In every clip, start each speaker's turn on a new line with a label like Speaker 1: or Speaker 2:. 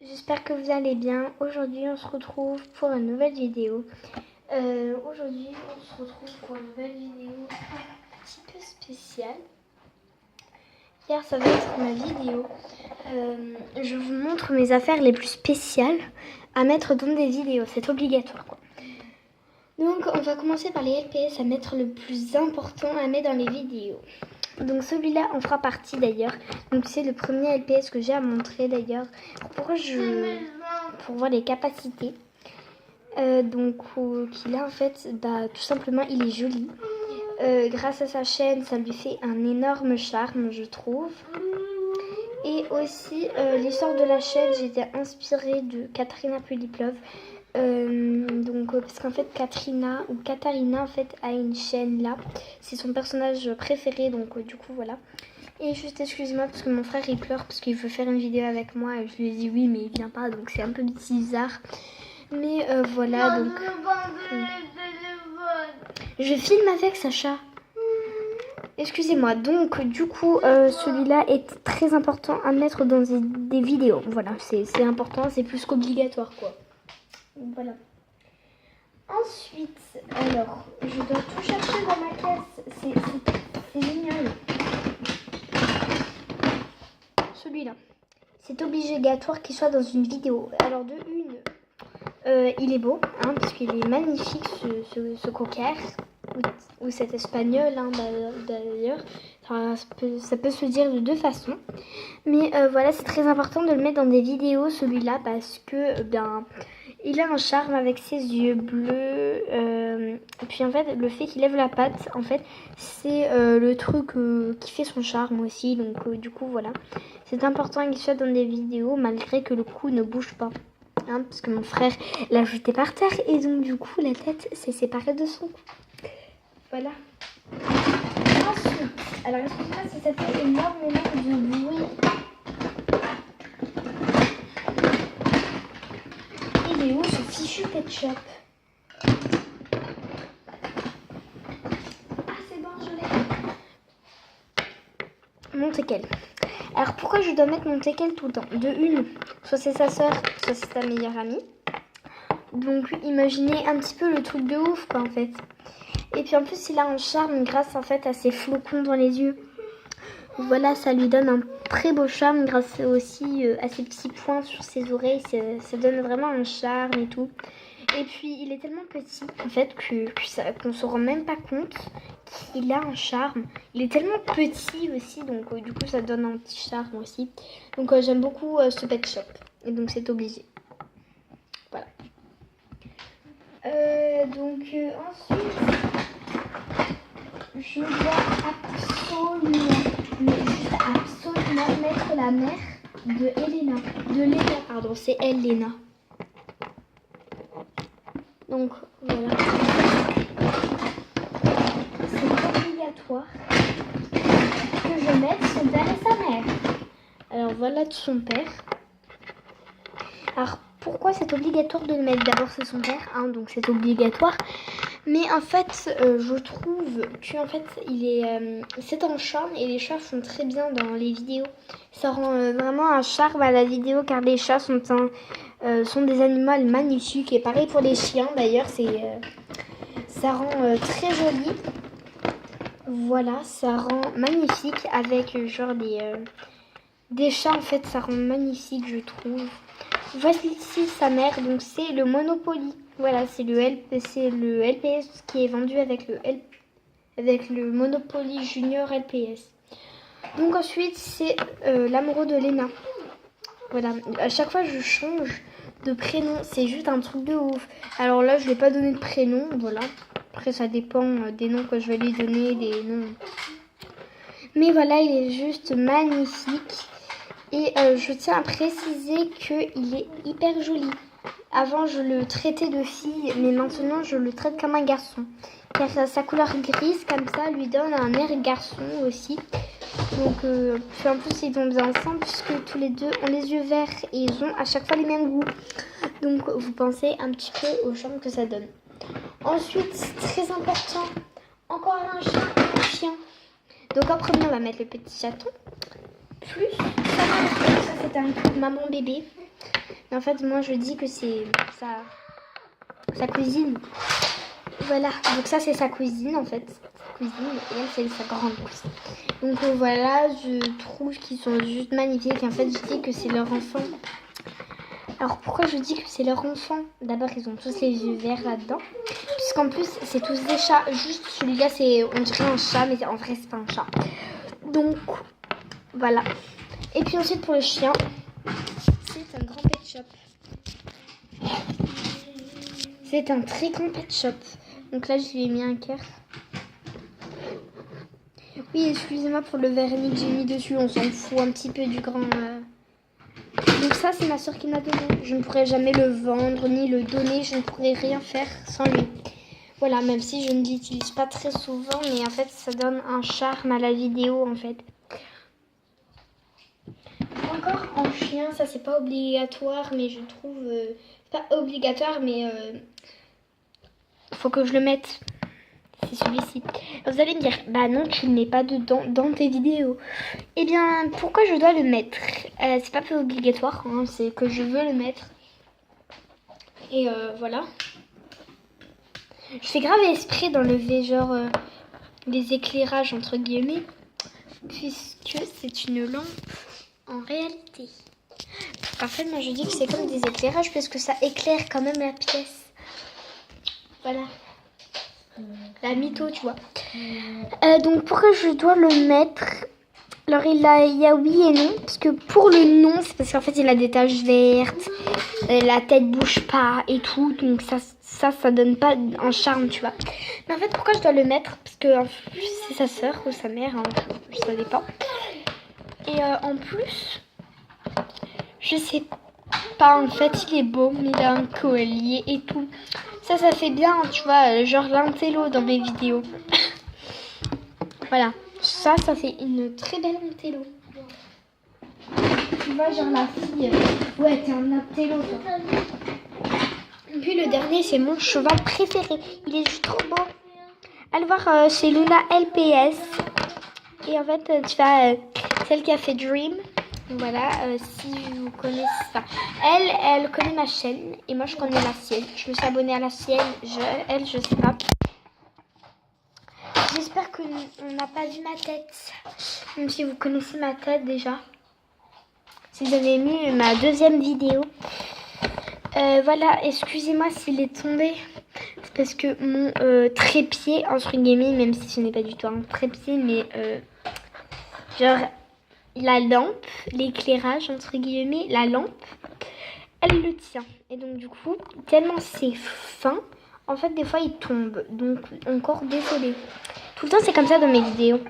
Speaker 1: J'espère que vous allez bien. Aujourd'hui, on se retrouve pour une nouvelle vidéo. Aujourd'hui, on se retrouve pour une nouvelle vidéo un petit peu spéciale. Hier, ça va être ma vidéo. Je vous montre mes affaires les plus spéciales à mettre dans des vidéos. C'est obligatoire, quoi. Donc, on va commencer par les LPS à mettre le plus important à mettre dans les vidéos. Donc celui-là en fera partie d'ailleurs. Donc c'est le premier LPS que j'ai à montrer d'ailleurs. Pour voir les capacités. Qu'il a en fait, tout simplement il est joli. Grâce à sa chaîne, ça lui fait un énorme charme, je trouve. Et aussi l'histoire de la chaîne, j'étais inspirée de Katarina Puliplov. Parce qu'en fait Katarina en fait a une chaîne là, c'est son personnage préféré, donc du coup voilà. Et juste excusez-moi parce que mon frère il pleure parce qu'il veut faire une vidéo avec moi et je lui ai dit oui mais il vient pas, donc c'est un peu bizarre, mais voilà. Donc je filme avec Sacha, excusez-moi. Donc du coup celui-là est très important à mettre dans des vidéos, voilà, c'est important, c'est plus qu'obligatoire quoi. Voilà. Ensuite, alors, je dois tout chercher dans ma caisse. C'est génial. Celui-là. C'est obligatoire qu'il soit dans une vidéo. Alors, de une, il est beau, hein, parce qu'il est magnifique, ce cocker. Ou cet espagnol, hein, d'ailleurs. Enfin, ça peut se dire de deux façons. Mais voilà, c'est très important de le mettre dans des vidéos, celui-là, parce que, il a un charme avec ses yeux bleus. Et puis en fait, le fait qu'il lève la patte, en fait, c'est le truc qui fait son charme aussi. Donc du coup, voilà. C'est important qu'il soit dans des vidéos malgré que le cou ne bouge pas. Hein, parce que mon frère l'a jeté par terre et donc du coup, la tête s'est séparée de son cou. Voilà. Ensuite, alors excusez-moi si ça fait énormément de bruit. Il est où ce fichu ketchup? Ah c'est bon, je l'ai. Mon teckel. Alors pourquoi je dois mettre mon teckel tout le temps? De une, soit c'est sa soeur, soit c'est sa meilleure amie. Donc imaginez un petit peu le truc de ouf quoi en fait. Et puis en plus il a un charme grâce en fait à ses flocons dans les yeux. Voilà, ça lui donne un très beau charme grâce aussi à ses petits points sur ses oreilles. Ça donne vraiment un charme et tout. Et puis il est tellement petit en fait qu'on se rend même pas compte qu'il a un charme. Il est tellement petit aussi, donc du coup ça donne un petit charme aussi. Donc j'aime beaucoup ce pet shop. Et donc c'est obligé. Voilà. Ensuite, je dois absolument mettre la mère de Elena. De Léna, pardon, c'est elle, Léna. Donc voilà. C'est obligatoire que je mette son père et sa mère. Alors voilà de son père. Alors pourquoi c'est obligatoire de le mettre? D'abord c'est son père, hein, donc c'est obligatoire. Mais en fait, je trouve que en fait, c'est un charme et les chats font très bien dans les vidéos. Ça rend vraiment un charme à la vidéo car les chats sont des animaux magnifiques et pareil pour les chiens d'ailleurs, ça rend très joli. Voilà, ça rend magnifique avec genre des chats en fait, ça rend magnifique je trouve. Voici ici sa mère, donc c'est le Monopoly. Voilà, c'est le LPS qui est vendu avec le Monopoly Junior LPS. Donc ensuite, c'est l'amoureux de Léna. Voilà, à chaque fois je change de prénom, c'est juste un truc de ouf. Alors là, je ne lui ai pas donné de prénom, voilà. Après, ça dépend des noms que je vais lui donner, des noms. Mais voilà, il est juste magnifique. Et je tiens à préciser qu'il est hyper joli. Avant, je le traitais de fille, mais maintenant, je le traite comme un garçon. Car sa couleur grise, comme ça, lui donne un air garçon aussi. Donc, puis en plus, ils vont bien ensemble, puisque tous les deux ont les yeux verts et ils ont à chaque fois les mêmes goûts. Donc, vous pensez un petit peu au charme que ça donne. Ensuite, très important, encore un chat et un chien. Donc, en premier, on va mettre le petit chaton. Plus, ça c'est un truc maman bébé. Mais en fait, moi, je dis que c'est sa cuisine. Voilà, donc ça, c'est sa cuisine, en fait. Sa cuisine, et elle, c'est sa grande cuisine. Donc voilà, je trouve qu'ils sont juste magnifiques. En fait, je dis que c'est leur enfant. Alors, pourquoi je dis que c'est leur enfant? D'abord, ils ont tous les yeux verts là-dedans. Puisqu'en plus, c'est tous des chats. Juste celui-là, on dirait un chat, mais en vrai, c'est pas un chat. Donc, voilà. Et puis ensuite, pour le chien, c'est un grand pet shop. C'est un très grand pet shop. Donc là, je lui ai mis un cœur. Oui, excusez-moi pour le vernis que j'ai mis dessus. On s'en fout un petit peu du grand... Donc ça, c'est ma soeur qui m'a donné. Je ne pourrais jamais le vendre ni le donner. Je ne pourrais rien faire sans lui. Voilà, même si je ne l'utilise pas très souvent. Mais en fait, ça donne un charme à la vidéo, en fait. Encore en chien, ça c'est pas obligatoire, mais je trouve... c'est pas obligatoire, mais... faut que je le mette. C'est celui-ci. Vous allez me dire, bah non, tu ne le mets pas dedans dans tes vidéos. Eh bien, pourquoi je dois le mettre? C'est pas obligatoire, hein, c'est que je veux le mettre. Et voilà. Je fais grave esprit d'enlever genre les éclairages entre guillemets, puisque c'est une lampe en réalité. En fait, moi je dis que c'est comme des éclairages parce que ça éclaire quand même la pièce. Voilà. La mytho, tu vois. Donc pourquoi je dois le mettre? Alors il y a oui et non. Parce que pour le non, c'est parce qu'en fait il a des taches vertes. La tête bouge pas et tout. Donc ça donne pas un charme, tu vois. Mais en fait pourquoi je dois le mettre? Parce que en plus c'est sa soeur ou sa mère, hein, ça dépend. Et en plus, je sais pas, en fait il est beau. Il a un collier et tout. Ça fait bien, tu vois, genre l'intello dans mes vidéos. Voilà, ça fait une très belle intello. Tu vois, genre la fille, ouais, t'es un intello, toi. Et puis le dernier, c'est mon cheval préféré. Il est juste trop beau. Allez voir chez Luna LPS. Et en fait, tu vois, celle qui a fait Dream. Voilà, si vous connaissez ça. Elle connaît ma chaîne et moi je connais la sienne. Je me suis abonnée à la sienne, elle, je sais pas. J'espère qu'on n'a pas vu ma tête. Même si vous connaissez ma tête déjà. Si vous avez vu ma deuxième vidéo. Voilà, excusez-moi s'il est tombé. C'est parce que mon trépied, entre guillemets, même si ce n'est pas du tout un trépied, mais genre... la lampe, l'éclairage entre guillemets, la lampe, elle le tient. Et donc du coup, tellement c'est fin, en fait des fois il tombe. Donc encore désolé. Tout le temps c'est comme ça dans mes vidéos.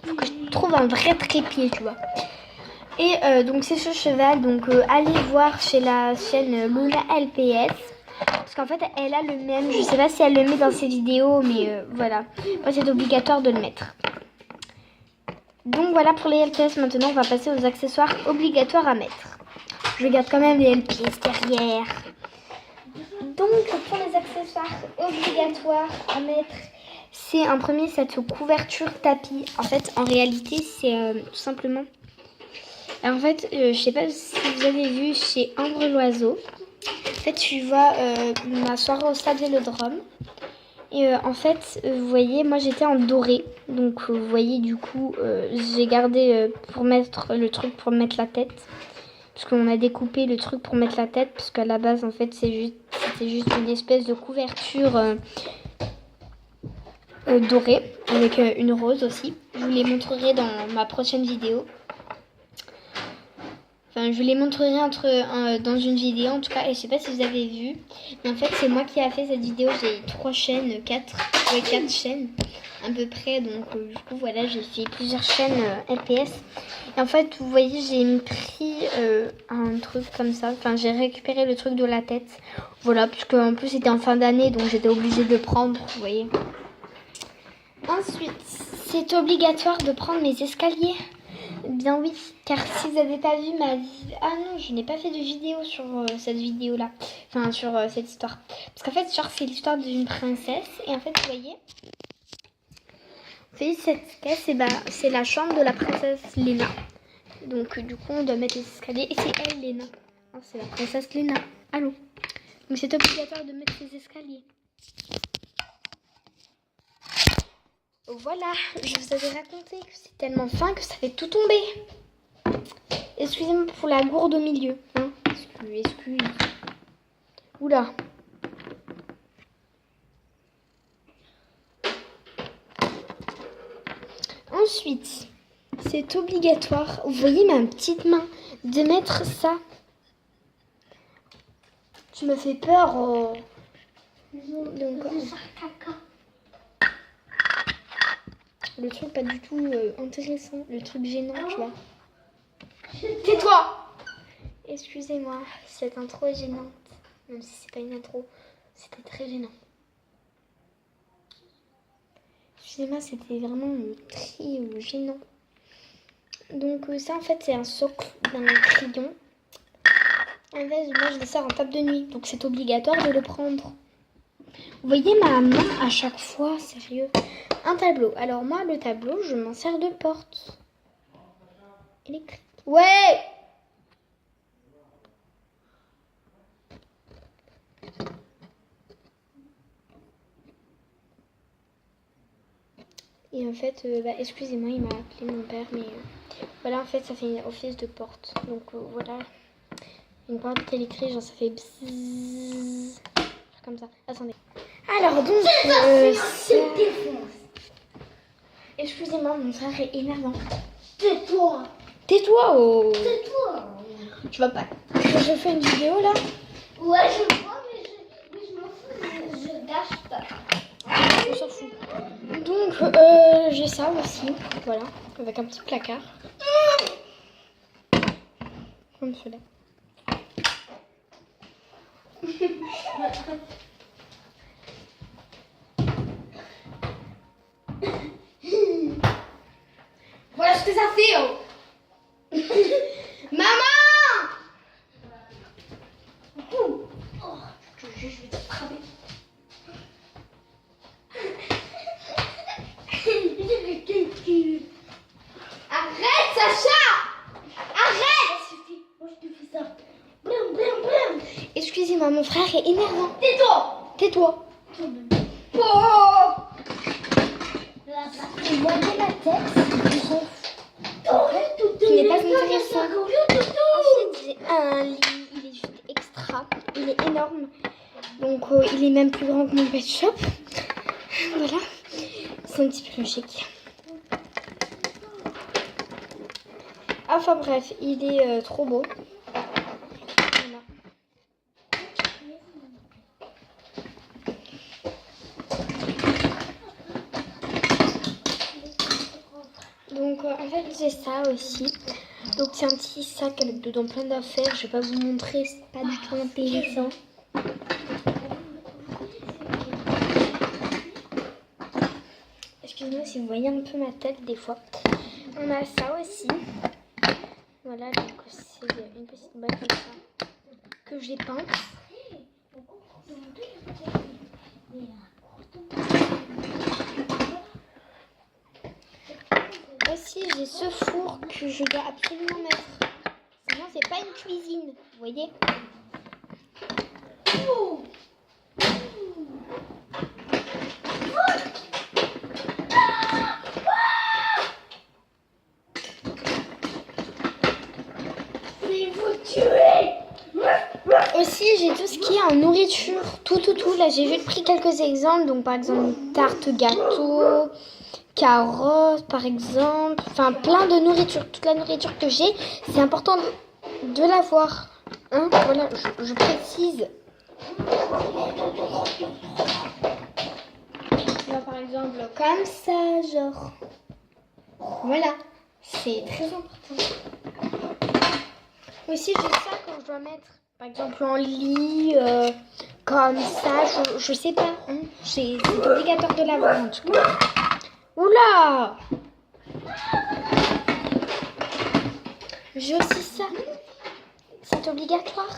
Speaker 1: Faut que je trouve un vrai trépied, tu vois. Et donc c'est ce cheval, donc allez voir chez la chaîne Luna LPS. Parce qu'en fait elle a le même, je sais pas si elle le met dans ses vidéos, mais voilà. Moi c'est obligatoire de le mettre. Donc voilà pour les LPS. Maintenant on va passer aux accessoires obligatoires à mettre. Je garde quand même les LPS derrière. Donc pour les accessoires obligatoires à mettre, c'est un premier set couverture tapis. En fait en réalité c'est tout simplement... Alors, en fait je sais pas si vous avez vu chez Ambre Loiseau. En fait tu vois ma soirée au stade Vélodrome. Et en fait, vous voyez, moi j'étais en doré. Donc vous voyez, du coup, j'ai gardé pour mettre le truc pour mettre la tête. Parce qu'on a découpé le truc pour mettre la tête. Parce qu'à la base, en fait, c'était juste une espèce de couverture dorée. Avec une rose aussi. Je vous les montrerai dans ma prochaine vidéo. Enfin, je vous les montrerai dans une vidéo en tout cas. Et je sais pas si vous avez vu. Mais en fait, c'est moi qui a fait cette vidéo. J'ai 4 chaînes à peu près. Donc, du coup, voilà, j'ai fait plusieurs chaînes LPS. Et en fait, vous voyez, j'ai pris un truc comme ça. Enfin, j'ai récupéré le truc de la tête. Voilà, puisque en plus, c'était en fin d'année. Donc, j'étais obligée de le prendre, vous voyez. Ensuite, c'est obligatoire de prendre mes escaliers. Bien oui, car si vous n'avez pas vu ma vidéo... Ah non, je n'ai pas fait de vidéo sur cette vidéo-là. Enfin, sur cette histoire. Parce qu'en fait, genre, c'est l'histoire d'une princesse. Et en fait, vous voyez cette caisse, et c'est la chambre de la princesse Léna. Donc, du coup, on doit mettre les escaliers. Et c'est elle, Léna. Oh, c'est la princesse Léna. Allô. Donc c'est obligatoire de mettre les escaliers. Voilà, je vous avais raconté que c'est tellement fin que ça fait tout tomber. Excusez-moi pour la gourde au milieu. Hein. Excuse. Oula. Ensuite, c'est obligatoire, vous voyez ma petite main, de mettre ça. Tu me fais peur. Oh. Donc, le truc pas du tout intéressant, le truc gênant, tu vois. Tais-toi! Excusez-moi, cette intro est gênante. Même si c'est pas une intro, c'était très gênant. Excusez-moi, c'était vraiment très gênant. Donc ça en fait c'est un socle d'un crayon. En fait, moi je le sers en table de nuit, donc c'est obligatoire de le prendre. Vous voyez ma main à chaque fois, sérieux. Un tableau. Alors moi le tableau, je m'en sers de porte électrique. Ouais. Et en fait, excusez-moi, il m'a appelé mon père, mais voilà, en fait, ça fait office de porte. Donc voilà, une porte électrique, genre ça fait bzzz, comme ça. Attendez. Alors donc, excusez-moi, mon frère est énervant.
Speaker 2: Tais-toi.
Speaker 1: Tais-toi, oh.
Speaker 2: Tais-toi.
Speaker 1: Tu vas pas. Je fais une vidéo là.
Speaker 2: Ouais, je vois, mais je m'en fous, je gâche pas.
Speaker 1: On s'en fout. Donc, j'ai ça aussi, voilà, avec un petit placard. Comme cela. Voilà ce que ça fait, oh. Maman!
Speaker 2: Oh, je vais te frapper.
Speaker 1: Arrête, Sacha! Arrête!
Speaker 2: Moi, je te fais ça. Blam, blam, blam.
Speaker 1: Excusez-moi, mon frère est énervant.
Speaker 2: Tais-toi.
Speaker 1: Tais-toi.
Speaker 2: Oh. Et moi, dans ma tête, ils sont...
Speaker 1: Ce n'est pas intéressant. Ensuite, j'ai un lit. Il est juste extra. Il est énorme. Donc, il est même plus grand que mon pet shop. Voilà. C'est un petit peu chic. Enfin bref, il est trop beau. Voilà. Donc en fait j'ai ça aussi. Donc c'est un petit sac avec dedans plein d'affaires. Je vais pas vous montrer, c'est pas du tout intéressant. Excusez-moi si vous voyez un peu ma tête des fois. On a ça aussi. Voilà, donc c'est une petite boîte comme ça que j'ai peinte. Aussi, j'ai ce four que je dois absolument mettre. Sinon, c'est pas une cuisine, vous voyez. Aussi, j'ai tout ce qui est en nourriture, tout. Là, j'ai juste pris quelques exemples. Donc, par exemple, tarte gâteau, carottes, par exemple. Enfin, plein de nourriture. Toute la nourriture que j'ai, c'est important de l'avoir. Hein, voilà, je précise. Là, par exemple, comme ça, genre. Voilà, c'est très important. Aussi, j'ai ça quand je dois mettre, par exemple, en lit, comme ça, je sais pas. Hein, c'est obligatoire de l'avoir, en tout cas. Oula! J'ai aussi ça. C'est obligatoire.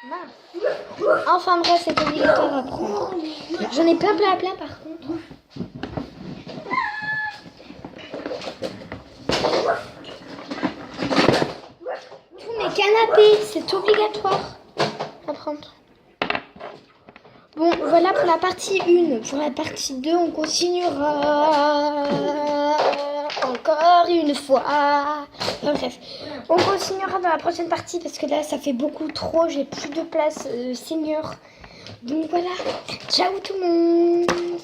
Speaker 1: Mince. Enfin bref, c'est obligatoire à prendre. J'en ai plein par contre. canapé, c'est obligatoire à prendre. Bon, voilà pour la partie 1. Pour la partie 2, on continuera encore une fois. Enfin, bref, on continuera dans la prochaine partie parce que là, ça fait beaucoup trop. J'ai plus de place, Seigneur. Donc voilà, ciao tout le monde.